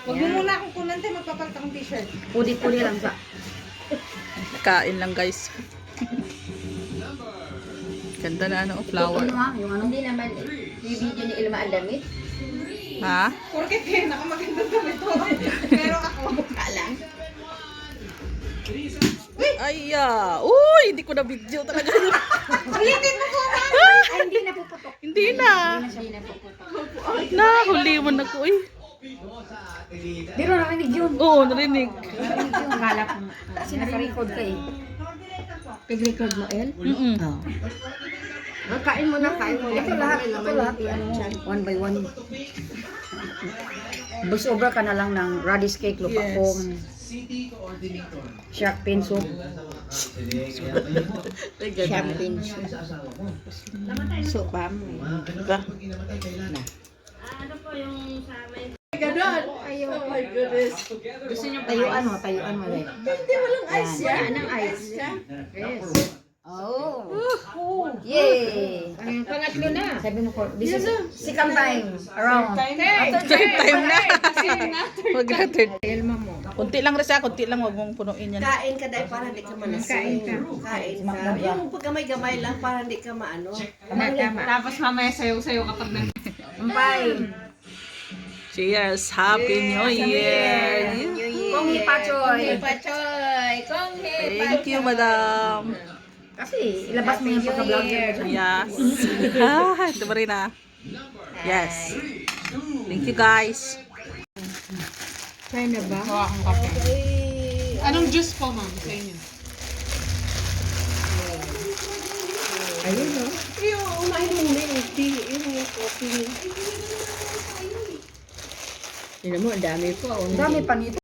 Huwag mo muna akong kunante, magpapalit akong t-shirt. Pudi-pudi lang sa. Kain lang guys. Ganda na ano, flower. Ano ha? Yung ano? Hindi naman, yung video ni Ilma ang damit. Ha? Porket kayo nakamagandang damit ko. Pero ako, Alam. Ay, uy, hindi ko na video talaga. ulitin mo ko, ma. Ay, hindi na puputok. Hindi na. Hindi na puputok. Nahuli mo na ko eh. Pero narinig yun. Oo, narinig. Narinig yun. Kala ko. Kasi naka-record ka eh. Pag-record mo, El? Oo. Kain mo na, kain mo. Ito lahat. Ito lahat. Ano, one by one. Voice over ka na lang ng radish cake, lupa Yes. kong shark fin soup. Sharp pin. Sopa mo. Diba? Gusto niyo pa Tayuan mo, tayuan mo. Like. Yan ang ice. Yes. Oh. Yay! Ang pangatlo na. Sabi mo ko, this is second time around. Third time na. Huwag na third. Elma mo. Kunti lang rin siya, kunti lang. Huwag mong punuin yan. Kain ka dahil para hindi ka malasing. Kain ka. Kain ka. Yung pagkamay-gamay lang para hindi ka maano. Tama. Tapos mamaya sayo-sayo kapag nag... Bye! Cheers! Happy New Year! Kong hipachoy! Pachoy! Konghe! Thank you, madam. Kasi ilabas mo yung pagka-vlog mo. Yes. Ito ba rin ah? Yes. Thank you guys. Try na ba? Hawa akong kape. Anong juice po, ma'am, sa inyo? Ayun, no? Yung umahin mo na yung tea, yung coffee. Tignan mo, ang dami po. Ang dami pa nito.